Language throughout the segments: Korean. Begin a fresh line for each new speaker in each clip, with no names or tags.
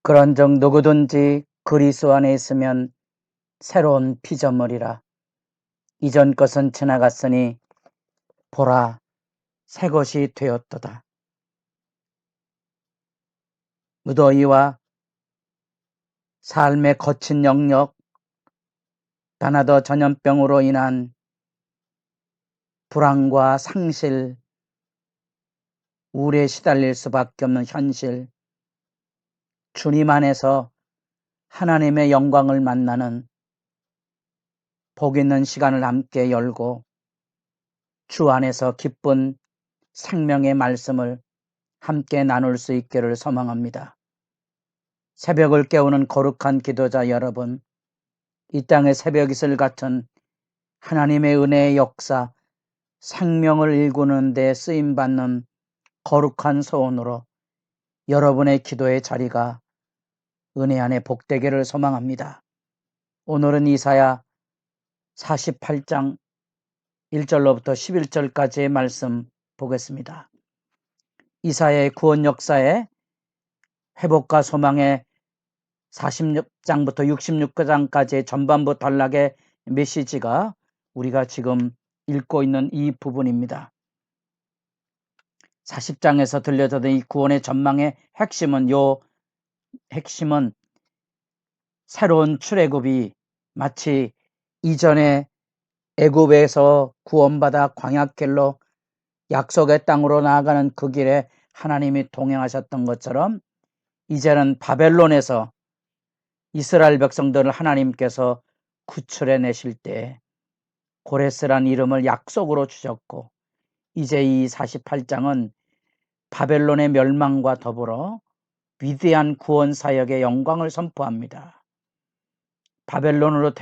그런즉 누구든지 그리스도 안에 있으면 새로운 피조물이라. 이전 것은 지나갔으니 보라, 새 것이 되었도다. 무더위와 삶의 거친 영역, 다나더 전염병으로 인한 불안과 상실, 우울에 시달릴 수밖에 없는 현실, 주님 안에서 하나님의 영광을 만나는 복 있는 시간을 함께 열고 주 안에서 기쁜 생명의 말씀을 함께 나눌 수 있기를 소망합니다. 새벽을 깨우는 거룩한 기도자 여러분, 이 땅의 새벽이슬 같은 하나님의 은혜의 역사, 생명을 일구는 데 쓰임받는 거룩한 소원으로 여러분의 기도의 자리가 은혜 안에 복되기를 소망합니다. 오늘은 이사야 48장 1절로부터 11절까지의 말씀 보겠습니다. 이사야의 구원 역사의 회복과 소망의 46장부터 66장까지의 전반부 단락의 메시지가 우리가 지금 읽고 있는 이 부분입니다. 40장에서 들려주던 이 구원의 전망의 핵심은 새로운 출애굽이 마치 이전에 애굽에서 구원받아 광야길로 약속의 땅으로 나아가는 그 길에 하나님이 동행하셨던 것처럼 이제는 바벨론에서 이스라엘 백성들을 하나님께서 구출해 내실 때 고레스란 이름을 약속으로 주셨고, 이제 이 48장은 바벨론의 멸망과 더불어 위대한 구원 사역의 영광을 선포합니다. 바벨론으로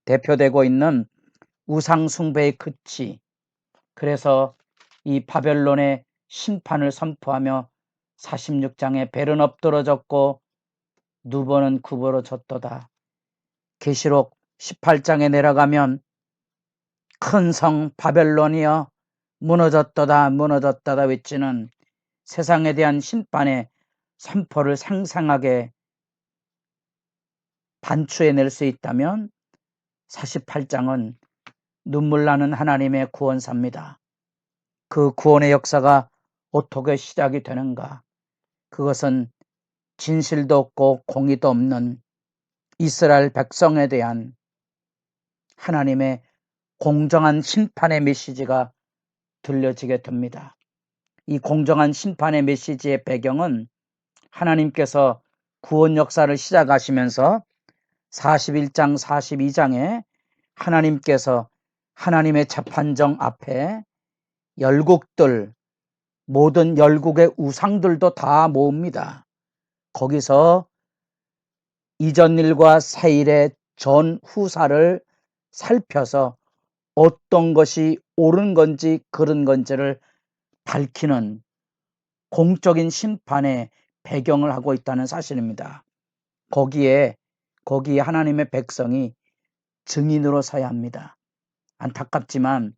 대표되고 있는 우상 숭배의 끝이, 그래서 이 바벨론의 심판을 선포하며 46장에 벨은 엎드러졌고 누보는 굽어졌도다. 계시록 18장에 내려가면 큰 성 바벨론이여 무너졌도다 무너졌도다 외치는 세상에 대한 심판의 선포를 생생하게 반추해낼 수 있다면 48장은 눈물 나는 하나님의 구원사입니다. 그 구원의 역사가 어떻게 시작이 되는가? 그것은 진실도 없고 공의도 없는 이스라엘 백성에 대한 하나님의 공정한 심판의 메시지가 들려지게 됩니다. 이 공정한 심판의 메시지의 배경은 하나님께서 구원 역사를 시작하시면서 41장 42장에 하나님께서 하나님의 재판정 앞에 열국들, 모든 열국의 우상들도 다 모읍니다. 거기서 이전 일과 새 일의 전후사를 살펴서 어떤 것이 옳은 건지 그른 건지를 밝히는 공적인 심판의 배경을 하고 있다는 사실입니다. 거기에 하나님의 백성이 증인으로 서야 합니다. 안타깝지만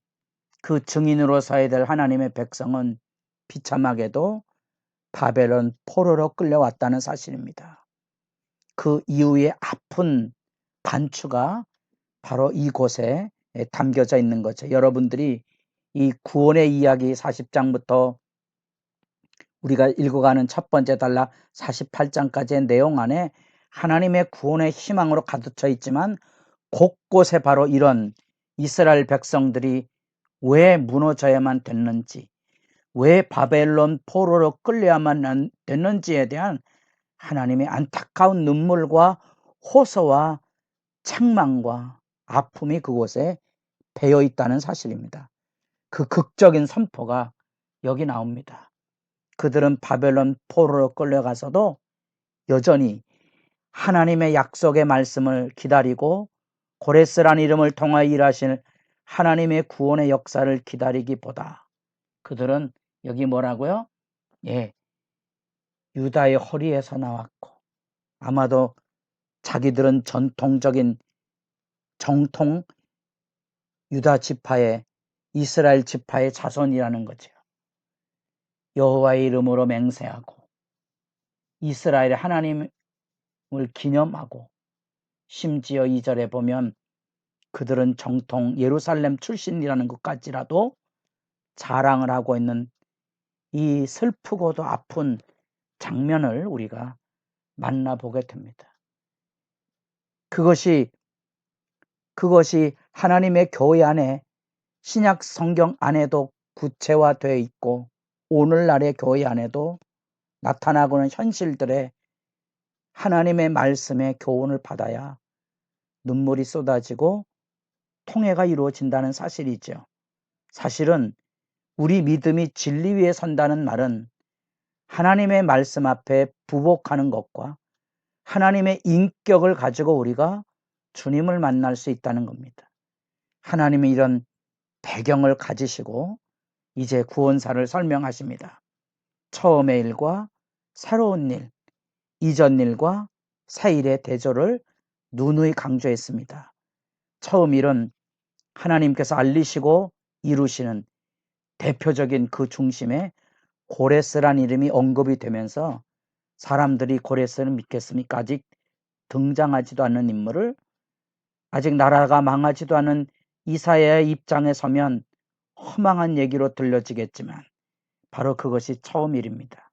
그 증인으로 서야 될 하나님의 백성은 비참하게도 바벨론 포로로 끌려왔다는 사실입니다. 그 이후의 아픈 반추가 바로 이곳에 담겨져 있는 거죠. 여러분들이 이 구원의 이야기 40장부터 우리가 읽어가는 첫 번째 단락 48장까지의 내용 안에 하나님의 구원의 희망으로 가득 차 있지만, 곳곳에 바로 이런 이스라엘 백성들이 왜 무너져야만 됐는지, 왜 바벨론 포로로 끌려야만 됐는지에 대한 하나님의 안타까운 눈물과 호소와 책망과 아픔이 그곳에 배어 있다는 사실입니다. 그 극적인 선포가 여기 나옵니다. 그들은 바벨론 포로로 끌려가서도 여전히 하나님의 약속의 말씀을 기다리고 고레스란 이름을 통하여 일하실 하나님의 구원의 역사를 기다리기보다 그들은 여기 뭐라고요? 유다의 허리에서 나왔고, 아마도 자기들은 전통적인 정통 유다 지파의 이스라엘 지파의 자손이라는 거죠. 여호와의 이름으로 맹세하고 이스라엘의 하나님을 기념하고, 심지어 2절에 보면 그들은 정통 예루살렘 출신이라는 것까지라도 자랑을 하고 있는 이 슬프고도 아픈 장면을 우리가 만나보게 됩니다. 그것이 하나님의 교회 안에, 신약 성경 안에도 구체화되어 있고 오늘날의 교회 안에도 나타나고는 현실들의 하나님의 말씀의 교훈을 받아야 눈물이 쏟아지고 통회가 이루어진다는 사실이죠. 사실은 우리 믿음이 진리 위에 선다는 말은 하나님의 말씀 앞에 부복하는 것과 하나님의 인격을 가지고 우리가 주님을 만날 수 있다는 겁니다. 하나님이 이런 배경을 가지시고 이제 구원사를 설명하십니다. 처음의 일과 새로운 일, 이전 일과 새 일의 대조를 누누이 강조했습니다. 처음 일은 하나님께서 알리시고 이루시는 대표적인 그 중심에 고레스란 이름이 언급이 되면서 사람들이 고레스를 믿겠습니까? 아직 등장하지도 않는 인물을, 아직 나라가 망하지도 않은 이사야의 입장에 서면 허망한 얘기로 들려지겠지만 바로 그것이 처음 일입니다.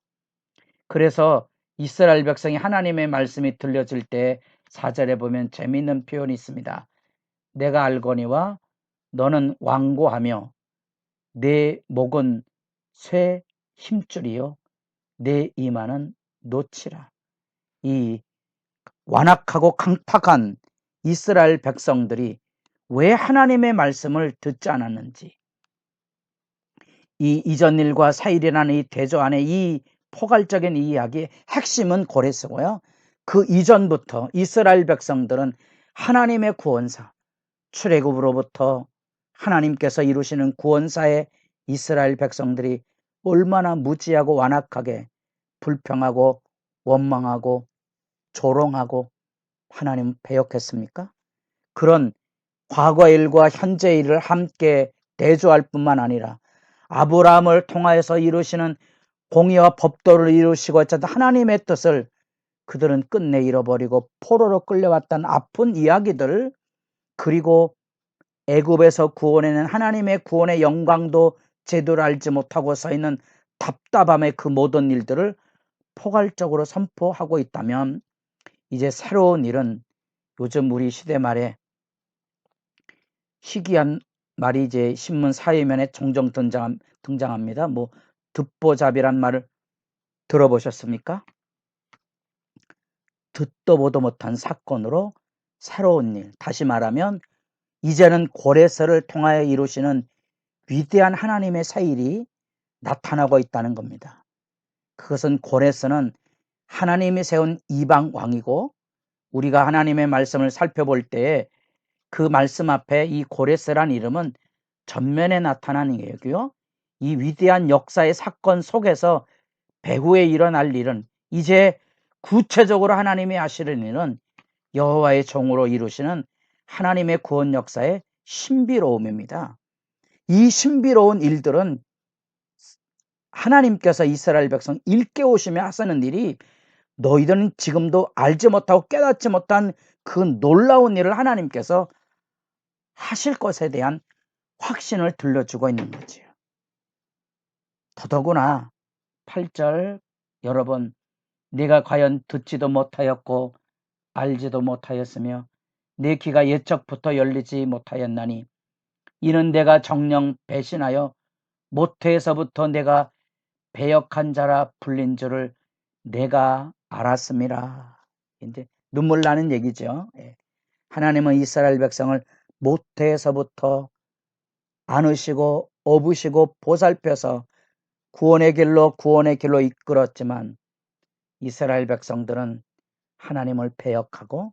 그래서 이스라엘 백성이 하나님의 말씀이 들려질 때 4절에 보면 재미있는 표현이 있습니다. 내가 알거니와 너는 완고하며 내 목은 쇠 힘줄이요 내 이마는 노치라. 이 완악하고 강팍한 이스라엘 백성들이 왜 하나님의 말씀을 듣지 않았는지, 이 이전 일과 새 일이라는 이 대조 안에 이 포괄적인 이야기의 핵심은 고레스고요. 그 이전부터 이스라엘 백성들은 하나님의 구원사, 출애굽으로부터 하나님께서 이루시는 구원사에 이스라엘 백성들이 얼마나 무지하고 완악하게 불평하고 원망하고 조롱하고 하나님 배역했습니까? 그런 과거 일과 현재 일을 함께 대조할 뿐만 아니라 아브라함을 통하여서 이루시는 공의와 법도를 이루시고 했던 하나님의 뜻을 그들은 끝내 잃어버리고 포로로 끌려왔던 아픈 이야기들, 그리고 애굽에서 구원해낸 하나님의 구원의 영광도 제대로 알지 못하고 서 있는 답답함의 그 모든 일들을 포괄적으로 선포하고 있다면, 이제 새로운 일은 요즘 우리 시대 말에 희귀한 말이 이제 신문 사회면에 종종 등장합니다. 뭐 듣보잡이란 말을 들어보셨습니까? 듣도 보도 못한 사건으로 새로운 일, 다시 말하면 이제는 고레스를 통하여 이루시는 위대한 하나님의 새 일이 나타나고 있다는 겁니다. 그것은 고레스는 하나님이 세운 이방 왕이고, 우리가 하나님의 말씀을 살펴볼 때에 그 말씀 앞에 이 고레스란 이름은 전면에 나타나는 얘기고요. 이 위대한 역사의 사건 속에서 배후에 일어날 일은, 이제 구체적으로 하나님이 하시는 일은 여호와의 종으로 이루시는 하나님의 구원 역사의 신비로움입니다. 이 신비로운 일들은 하나님께서 이스라엘 백성 일깨우시며 하시는 일이, 너희들은 지금도 알지 못하고 깨닫지 못한 그 놀라운 일을 하나님께서 하실 것에 대한 확신을 들려주고 있는 거지요. 더더구나 8절, 여러분, 네가 과연 듣지도 못하였고 알지도 못하였으며 내 귀가 옛적부터 열리지 못하였나니 이는 내가 정녕 배신하여 모태에서부터 내가 배역한 자라 불린 줄을 내가 알았음이라. 이제 눈물 나는 얘기죠. 하나님은 이스라엘 백성을 모태에서부터 안으시고 업으시고 보살펴서 구원의 길로 이끌었지만, 이스라엘 백성들은 하나님을 배역하고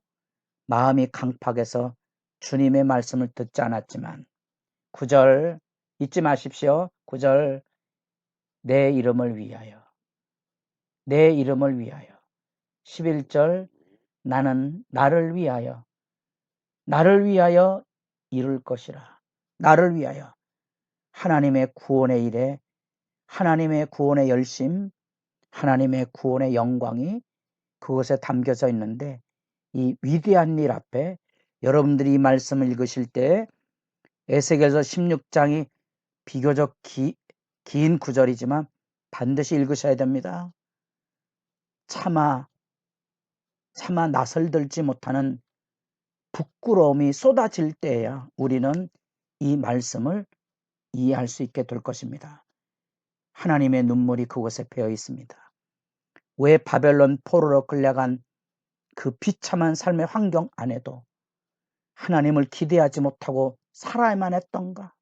마음이 강팍해서 주님의 말씀을 듣지 않았지만, 9절 잊지 마십시오. 9절, 내 이름을 위하여, 내 이름을 위하여. 11절, 나는 나를 위하여 이룰 것이라. 나를 위하여. 하나님의 구원의 일에, 하나님의 구원의 열심, 하나님의 구원의 영광이 그것에 담겨져 있는데 이 위대한 일 앞에 여러분들이 이 말씀을 읽으실 때 에스겔서 16장이 비교적 긴 구절이지만 반드시 읽으셔야 됩니다. 차마 낯을 들지 못하는 부끄러움이 쏟아질 때에야 우리는 이 말씀을 이해할 수 있게 될 것입니다. 하나님의 눈물이 그곳에 배어 있습니다. 왜 바벨론 포로로 끌려간 그 비참한 삶의 환경 안에도 하나님을 기대하지 못하고 살아야만 했던가?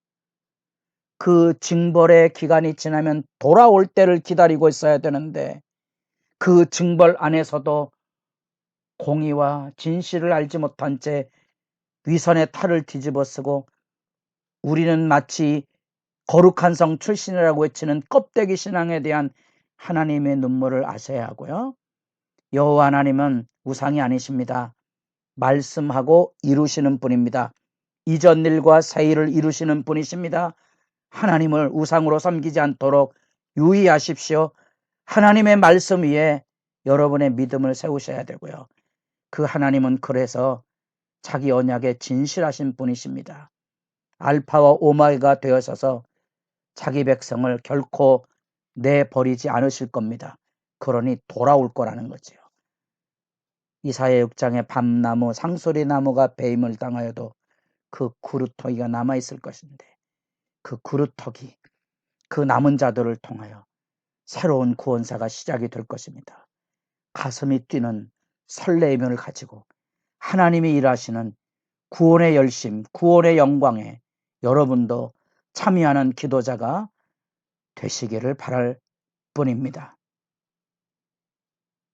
그 징벌의 기간이 지나면 돌아올 때를 기다리고 있어야 되는데 그 징벌 안에서도 공의와 진실을 알지 못한 채 위선의 탈을 뒤집어 쓰고 우리는 마치 거룩한 성 출신이라고 외치는 껍데기 신앙에 대한 하나님의 눈물을 아셔야 하고요. 여호와 하나님은 우상이 아니십니다. 말씀하고 이루시는 분입니다. 이전 일과 새 일을 이루시는 분이십니다. 하나님을 우상으로 섬기지 않도록 유의하십시오. 하나님의 말씀 위에 여러분의 믿음을 세우셔야 되고요. 그 하나님은 그래서 자기 언약에 진실하신 분이십니다. 알파와 오마이가 되어서서 자기 백성을 결코 내버리지 않으실 겁니다. 그러니 돌아올 거라는 거죠. 이사야 6장의 밤나무, 상소리나무가 배임을 당하여도 그 그루터기가 남아있을 것인데 그 그루터기, 그 남은 자들을 통하여 새로운 구원사가 시작이 될 것입니다. 가슴이 뛰는 설레임을 가지고 하나님이 일하시는 구원의 열심, 구원의 영광에 여러분도 참여하는 기도자가 되시기를 바랄 뿐입니다.